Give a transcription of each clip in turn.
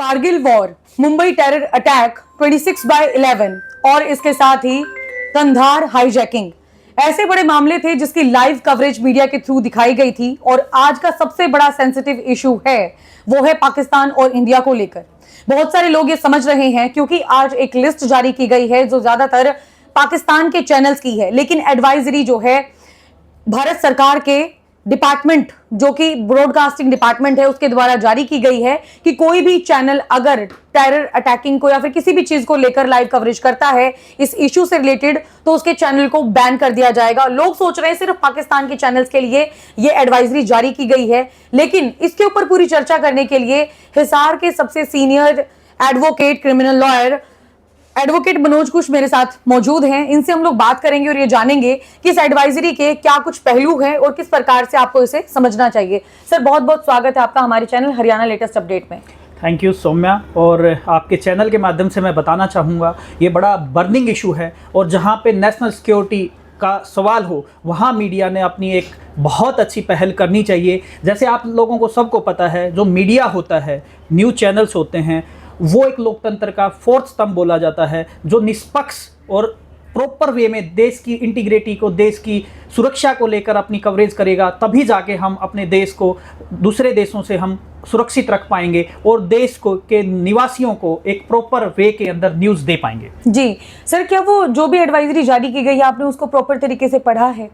Kargil war, Mumbai terror attack 26/11 और इसके साथ ही कंधार हाईजैकिंग ऐसे बड़े मामले थे जिसकी लाइव कवरेज मीडिया के थ्रू दिखाई गई थी। और आज का सबसे बड़ा सेंसिटिव इशू है वो है पाकिस्तान और इंडिया को लेकर। बहुत सारे लोग ये समझ रहे हैं क्योंकि आज एक लिस्ट जारी की गई है जो ज्यादातर पाकिस्तान के चैनल्स की है, लेकिन एडवाइजरी जो है भारत सरकार के डिपार्टमेंट जो कि ब्रॉडकास्टिंग डिपार्टमेंट है उसके द्वारा जारी की गई है कि कोई भी चैनल अगर टेरर अटैकिंग को या फिर किसी भी चीज को लेकर लाइव कवरेज करता है इस इशू से रिलेटेड तो उसके चैनल को बैन कर दिया जाएगा। लोग सोच रहे हैं सिर्फ पाकिस्तान के चैनल्स के लिए ये एडवाइजरी जारी की गई है, लेकिन इसके ऊपर पूरी चर्चा करने के लिए हिसार के सबसे senior advocate, criminal lawyer advocate Manoj Kush मेरे साथ मौजूद हैं। इनसे हम लोग बात करेंगे और ये जानेंगे कि इस एडवाइजरी के क्या कुछ पहलू हैं और किस प्रकार से आपको इसे समझना चाहिए। सर, बहुत बहुत स्वागत है आपका हमारे चैनल हरियाणा लेटेस्ट अपडेट में। Thank you Saumya. और आपके चैनल के माध्यम से मैं बताना चाहूँगा ये बड़ा बर्निंग इशू है और जहाँ पे नेशनल सिक्योरिटी का सवाल हो वहाँ मीडिया ने अपनी एक बहुत अच्छी पहल करनी चाहिए। जैसे आप लोगों को सबको पता है जो मीडिया होता है, न्यूज़ चैनल्स होते हैं, वो एक लोकतंत्र का फोर्थ स्तंभ बोला जाता है जो निष्पक्ष और प्रॉपर वे में देश की इंटीग्रिटी को, देश की सुरक्षा को लेकर अपनी कवरेज करेगा, तभी जाके हम अपने देश को दूसरे देशों से हम सुरक्षित रख पाएंगे और देश को के निवासियों को एक प्रॉपर वे के अंदर न्यूज़ दे पाएंगे। जी सर, क्या वो जो भी एडवाइजरी जारी की गई है आपने उसको प्रॉपर तरीके से पढ़ा है?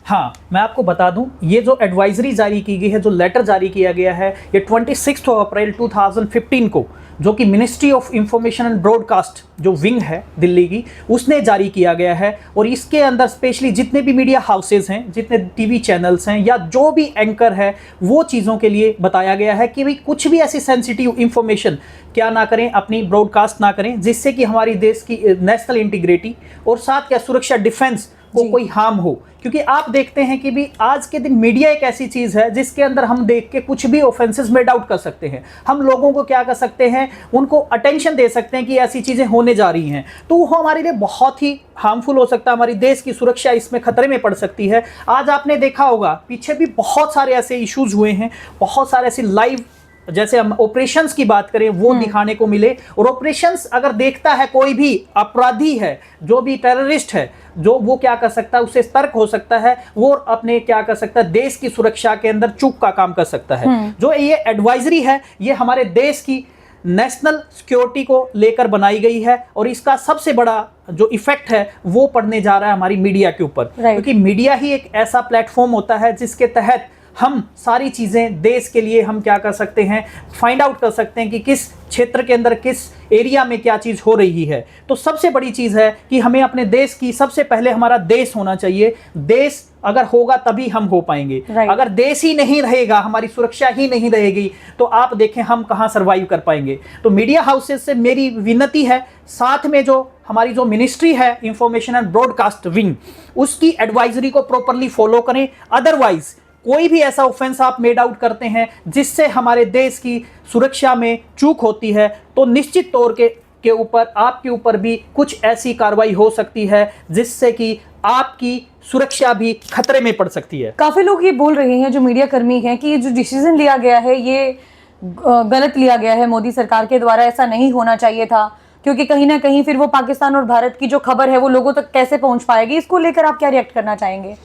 हाँ, मैं आपको बता दूं, ये जो एडवाइजरी जारी की गई है, जो लेटर जारी किया गया है, ये 26 अप्रैल 2015 को जो कि ministry of information and broadcast जो विंग है दिल्ली की, उसने जारी किया गया है। और इसके अंदर स्पेशली जितने भी मीडिया हाउसेज हैं, जितने टीवी चैनल्स हैं या जो भी एंकर है, वो चीज़ों के लिए बताया गया है कि भाई कुछ भी ऐसी सेंसिटिव इंफॉर्मेशन क्या ना करें, अपनी ब्रॉडकास्ट ना करें जिससे कि हमारी देश की नेशनल इंटीग्रिटी और साथ क्या सुरक्षा, डिफेंस को कोई हार्म हो। क्योंकि आप देखते हैं कि भी आज के दिन मीडिया एक ऐसी चीज़ है जिसके अंदर हम देख के कुछ भी ऑफेंसेस मेड आउट कर सकते हैं। हम लोगों को क्या कर सकते हैं, उनको अटेंशन दे सकते हैं कि ऐसी चीज़ें होने जा रही हैं, तो वो हमारे लिए बहुत ही हार्मफुल हो सकता है। हमारी देश की सुरक्षा इसमें खतरे में पड़ सकती है। आज आपने देखा होगा पीछे भी बहुत सारे ऐसे इश्यूज हुए हैं, बहुत सारे ऐसे लाइव, जैसे हम ऑपरेशंस की बात करें वो दिखाने को मिले। और ऑपरेशंस अगर देखता है कोई भी अपराधी है, जो भी टेररिस्ट है, जो वो क्या कर सकता है, उससे सतर्क हो सकता है, वो अपने क्या कर सकता है, देश की सुरक्षा के अंदर चूक का काम कर सकता है। जो ये एडवाइजरी है ये हमारे देश की नेशनल सिक्योरिटी को लेकर बनाई गई है और इसका सबसे बड़ा जो इफेक्ट है वो पड़ने जा रहा है हमारी मीडिया के ऊपर। क्योंकि मीडिया ही एक ऐसा प्लेटफॉर्म होता है जिसके तहत हम सारी चीज़ें देश के लिए हम क्या कर सकते हैं, फाइंड आउट कर सकते हैं कि किस क्षेत्र के अंदर, किस एरिया में क्या चीज़ हो रही है। तो सबसे बड़ी चीज़ है कि हमें अपने देश की, सबसे पहले हमारा देश होना चाहिए। देश अगर होगा तभी हम हो पाएंगे। अगर देश ही नहीं रहेगा, हमारी सुरक्षा ही नहीं रहेगी, तो आप देखें हम कहाँ सर्वाइव कर पाएंगे। तो मीडिया हाउसेज से मेरी विनती है, साथ में जो हमारी जो मिनिस्ट्री है इंफॉर्मेशन एंड ब्रॉडकास्ट विंग, उसकी एडवाइजरी को प्रॉपरली फॉलो करें। अदरवाइज कोई भी ऐसा ऑफेंस आप मेड आउट करते हैं जिससे हमारे देश की सुरक्षा में चूक होती है, तो निश्चित तौर के ऊपर, आपके ऊपर भी कुछ ऐसी कार्रवाई हो सकती है जिससे कि आपकी सुरक्षा भी खतरे में पड़ सकती है। काफी लोग ये बोल रहे हैं, जो मीडिया कर्मी हैं, कि ये जो डिसीजन लिया गया है ये गलत लिया गया है मोदी सरकार के द्वारा, ऐसा नहीं होना चाहिए था, क्योंकि कहीं ना कहीं फिर वो पाकिस्तान और भारत की जो खबर है वो लोगों तक कैसे पहुंच पाएगी। इसको लेकर आप क्या रिएक्ट करना चाहेंगे?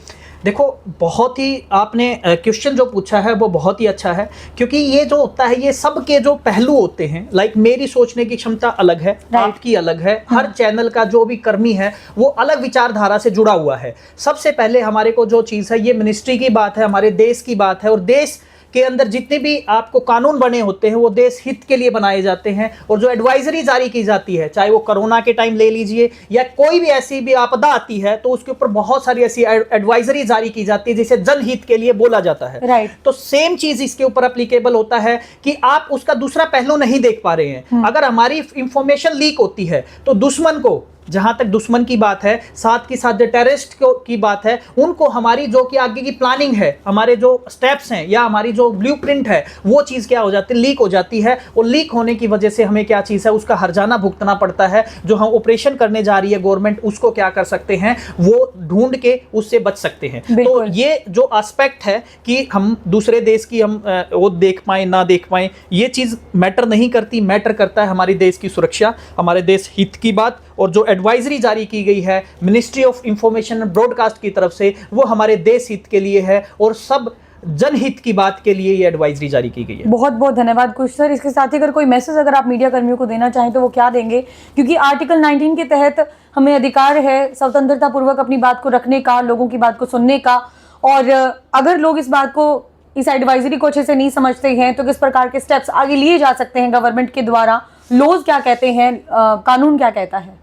देखो, बहुत ही आपने क्वेश्चन जो पूछा है वो बहुत ही अच्छा है, क्योंकि ये जो होता है ये सब के जो पहलू होते हैं, लाइक मेरी सोचने की क्षमता अलग है, आपकी अलग है, हर चैनल का जो भी कर्मी है वो अलग विचारधारा से जुड़ा हुआ है। सबसे पहले हमारे को जो चीज़ है, ये मिनिस्ट्री की बात है, हमारे देश की बात है, और देश के अंदर जितने भी आपको कानून बने होते हैं वो देश हित के लिए बनाए जाते हैं। और जो एडवाइजरी जारी की जाती है, चाहे वो कोरोना के टाइम ले लीजिए या कोई भी ऐसी भी आपदा आती है, तो उसके ऊपर बहुत सारी ऐसी एडवाइजरी जारी की जाती है जिसे जनहित के लिए बोला जाता है। तो सेम चीज इसके ऊपर एप्लीकेबल होता है कि आप उसका दूसरा पहलू नहीं देख पा रहे हैं। अगर हमारी इंफॉर्मेशन लीक होती है तो दुश्मन को जहां तक दुश्मन की बात है, साथ के साथ जो टेररिस्ट की बात है, उनको हमारी जो कि आगे की प्लानिंग है, हमारे जो स्टेप्स हैं या हमारी जो ब्लूप्रिंट है, वो चीज़ क्या हो जाती है, लीक हो जाती है। और लीक होने की वजह से हमें क्या चीज़ है, उसका हर्जाना भुगतना पड़ता है। जो हम ऑपरेशन करने जा रही है गवर्नमेंट, उसको क्या कर सकते हैं, वो ढूंढ के उससे बच सकते हैं। तो ये जो एस्पेक्ट है कि हम दूसरे देश की हम वो देख पाए ना देख पाए, ये चीज़ मैटर नहीं करती। मैटर करता है हमारे देश की सुरक्षा, हमारे देश हित की बात। और जो एडवाइजरी जारी की गई है ministry of information and broadcast की तरफ से, वो हमारे देश हित के लिए है और सब जनहित की बात के लिए ये एडवाइजरी जारी की गई है। बहुत बहुत धन्यवाद कुश सर। इसके साथ ही अगर कोई मैसेज अगर आप मीडिया कर्मियों को देना चाहें तो वो क्या देंगे, क्योंकि आर्टिकल 19 के तहत हमें अधिकार है स्वतंत्रता पूर्वक अपनी बात को रखने का, लोगों की बात को सुनने का। और अगर लोग इस बात को, इस एडवाइजरी को अच्छे से नहीं समझते हैं तो किस प्रकार के स्टेप्स आगे लिए जा सकते हैं गवर्नमेंट के द्वारा, लॉज क्या कहते हैं, कानून क्या कहता है?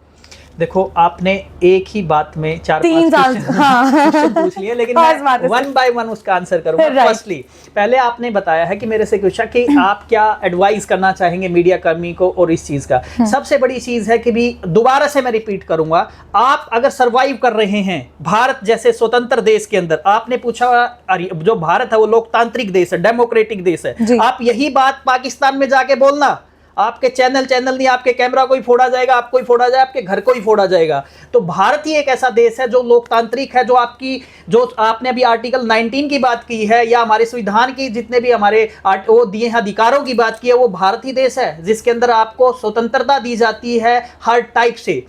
देखो, आपने एक ही बात में 4-5 क्वेश्चन पूछ लिए, लेकिन मैं वन बाय वन उसका आंसर करूंगा। फर्स्टली, पहले आपने बताया है कि मेरे से पूछा कि आप क्या एडवाइस करना चाहेंगे मीडिया कर्मी को, और इस चीज का सबसे बड़ी चीज है कि भी दोबारा से मैं रिपीट करूंगा, आप अगर सरवाइव कर रहे हैं भारत जैसे स्वतंत्र देश के अंदर, आपने पूछा जो भारत है वो लोकतांत्रिक देश है, डेमोक्रेटिक देश है, आप यही बात पाकिस्तान में जाके बोलना, आपके चैनल नहीं, आपके कैमरा को ही फोड़ा जाएगा, आपको ही फोड़ा जाएगा, आपके घर को ही फोड़ा जाएगा। तो भारत ही एक ऐसा देश है जो लोकतांत्रिक है, जो आपने अभी आर्टिकल 19 की बात की है या हमारे संविधान की जितने भी हमारे वो दिए हैं अधिकारों की बात की है, वो भारत ही देश है जिसके अंदर आपको स्वतंत्रता दी जाती है हर टाइप से।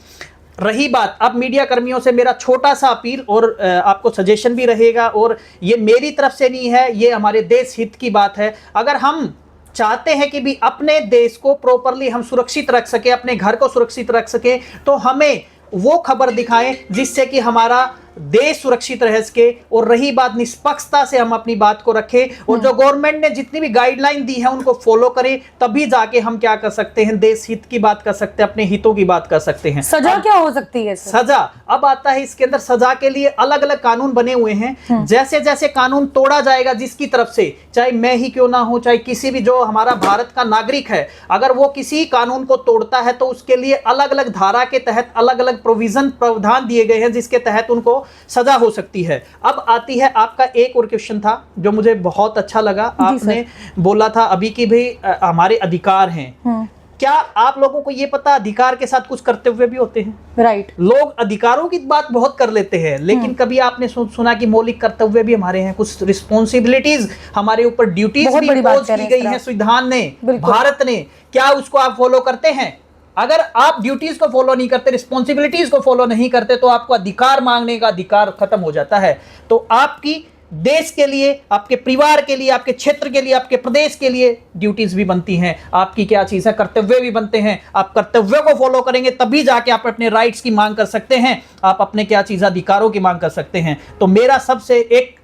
रही बात, अब मीडिया कर्मियों से मेरा छोटा सा अपील और आपको सजेशन भी रहेगा, और ये मेरी तरफ से नहीं है, ये हमारे देश हित की बात है। अगर हम चाहते हैं कि भी अपने देश को प्रॉपरली हम सुरक्षित रख सके, अपने घर को सुरक्षित रख सके, तो हमें वो खबर दिखाएं जिससे कि हमारा देश सुरक्षित रह सके। और रही बात, निष्पक्षता से हम अपनी बात को रखें, और जो गवर्नमेंट ने जितनी भी गाइडलाइन दी है उनको फॉलो करें, तभी जाके हम क्या कर सकते हैं, देश हित की बात कर सकते हैं, अपने हितों की बात कर सकते हैं। सजा क्या हो सकती है सर? सजा अब आता है, इसके अंदर सजा के लिए अलग अलग कानून बने हुए हैं। जैसे जैसे कानून तोड़ा जाएगा जिसकी तरफ से, चाहे मैं ही क्यों ना हो, चाहे किसी भी जो हमारा भारत का नागरिक है, अगर वो किसी कानून को तोड़ता है तो उसके लिए अलग अलग धारा के तहत अलग अलग प्रावधान दिए गए हैं जिसके तहत उनको सजा हो सकती है। अब आती है आपका एक और क्वेश्चन था जो मुझे बहुत अच्छा लगा, आपने बोला था अभी कि भाई हमारे अधिकार हैं। क्या आप लोगों को ये पता अधिकार के साथ कुछ कर्तव्य भी होते हैं? राइट। लोग अधिकारों की बात बहुत कर लेते हैं, लेकिन कभी आपने सुना कि मौलिक कर्तव्य भी हमारे हैं, कुछ रिस्पॉन्सिबिलिटीज हमारे ऊपर, ड्यूटीज भी इम्पोज की गई है संविधान ने, भारत ने, क्या उसको आप फॉलो करते हैं? अगर आप ड्यूटीज को फॉलो नहीं करते, रिस्पॉन्सिबिलिटीज को फॉलो नहीं करते, तो आपको अधिकार मांगने का अधिकार खत्म हो जाता है। तो आपकी देश के लिए, आपके परिवार के लिए, आपके क्षेत्र के लिए, आपके प्रदेश के लिए ड्यूटीज भी बनती हैं। आपकी क्या चीज है, कर्तव्य भी बनते हैं। आप कर्तव्य को फॉलो करेंगे तभी जाके आप अपने राइट्स की मांग कर सकते हैं, आप अपने क्या चीज अधिकारों की मांग कर सकते हैं। तो मेरा सबसे एक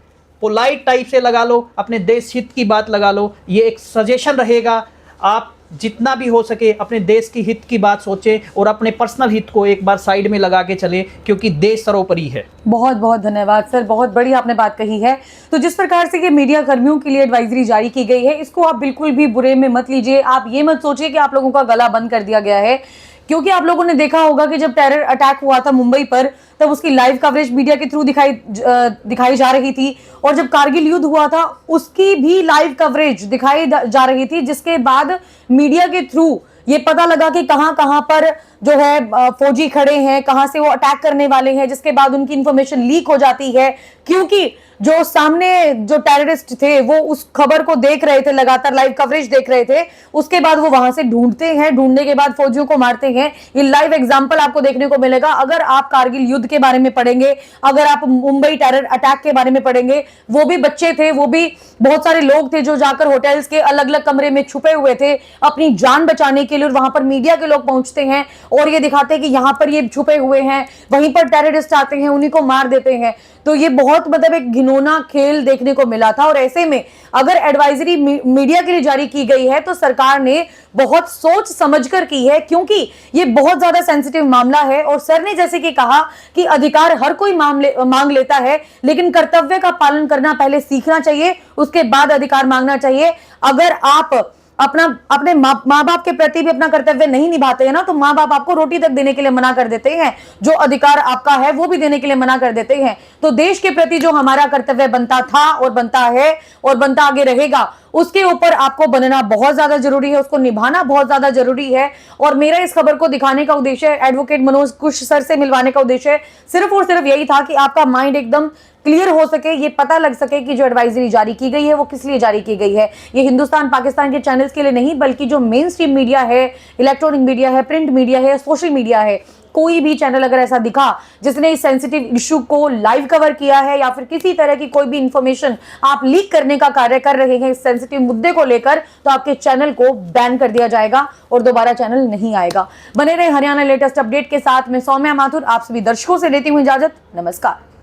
पोलाइट टाइप से लगा लो, अपने देश हित की बात लगा लो, ये एक सजेशन रहेगा। आप जितना भी हो सके अपने देश की हित की बात सोचें और अपने पर्सनल हित को एक बार साइड में लगा के चलें, क्योंकि देश सर्वोपरि है। बहुत बहुत धन्यवाद सर, बहुत बड़ी आपने बात कही है। तो जिस प्रकार से ये मीडिया कर्मियों के लिए एडवाइजरी जारी की गई है, इसको आप बिल्कुल भी बुरे में मत लीजिए। आप ये मत सोचिए कि आप लोगों का गला बंद कर दिया गया है, क्योंकि आप लोगों ने देखा होगा कि जब टेरर अटैक हुआ था मुंबई पर, तब उसकी लाइव कवरेज मीडिया के थ्रू दिखाई जा रही थी, और जब कारगिल युद्ध हुआ था उसकी भी लाइव कवरेज दिखाई जा रही थी, जिसके बाद मीडिया के थ्रू ये पता लगा कि कहां कहां पर जो है फौजी खड़े हैं, कहां से वो अटैक करने वाले हैं, जिसके बाद उनकी इंफॉर्मेशन लीक हो जाती है, क्योंकि जो सामने जो टेररिस्ट थे वो उस खबर को देख रहे थे, लगातार लाइव कवरेज देख रहे थे। उसके बाद वो वहां से ढूंढते हैं, ढूंढने के बाद फौजियों को मारते हैं। ये लाइव एग्जांपल आपको देखने को मिलेगा अगर आप कारगिल युद्ध के बारे में पढ़ेंगे, अगर आप मुंबई टेरर अटैक के बारे में पढ़ेंगे। वो भी बच्चे थे, वो भी बहुत सारे लोग थे जो जाकर होटल्स के अलग अलग कमरे में छुपे हुए थे अपनी जान बचाने के लिए, और वहां पर मीडिया के लोग पहुंचते हैं और ये दिखाते हैं कि यहां पर ये छुपे हुए हैं, वहीं पर टेररिस्ट आते हैं, उन्हीं को मार देते हैं। तो ये बहुत मतलब एक घिनौना खेल देखने को मिला था। और ऐसे में अगर एडवाइजरी मीडिया के लिए जारी की गई है तो सरकार ने बहुत सोच समझकर की है, क्योंकि ये बहुत ज्यादा सेंसिटिव मामला है। और सर ने जैसे कि कहा कि अधिकार हर कोई मांग लेता है, लेकिन कर्तव्य का पालन करना पहले सीखना चाहिए, उसके बाद अधिकार मांगना चाहिए। अगर आप अपने माँ बाप के प्रति भी अपना कर्तव्य नहीं निभाते हैं ना, तो माँ बाप आपको रोटी तक देने के लिए मना कर देते हैं, जो अधिकार आपका है वो भी देने के लिए मना कर देते हैं। तो देश के प्रति जो हमारा कर्तव्य बनता था और बनता है और बनता आगे रहेगा, उसके ऊपर आपको बनना बहुत ज्यादा जरूरी है, उसको निभाना बहुत ज्यादा जरूरी है। और मेरा इस खबर को दिखाने का उद्देश्य, एडवोकेट मनोज कुश सर से मिलवाने का उद्देश्य सिर्फ और सिर्फ यही था कि आपका माइंड एकदम क्लियर हो सके, ये पता लग सके कि जो एडवाइजरी जारी की गई है वो किस लिए जारी की गई है। ये हिंदुस्तान पाकिस्तान के चैनल्स के लिए नहीं, बल्कि जो मेन स्ट्रीम मीडिया है, इलेक्ट्रॉनिक मीडिया है, प्रिंट मीडिया है, सोशल मीडिया है, कोई भी चैनल अगर ऐसा दिखा जिसने इस सेंसिटिव इशू को लाइव कवर किया है या फिर किसी तरह की कोई भी इंफॉर्मेशन आप लीक करने का कार्य कर रहे हैं इस सेंसिटिव मुद्दे को लेकर, तो आपके चैनल को बैन कर दिया जाएगा और दोबारा चैनल नहीं आएगा। बने रहे हरियाणा लेटेस्ट अपडेट के साथ। मैं सौम्या माथुर आप सभी दर्शकों से लेती हूं इजाजत। नमस्कार।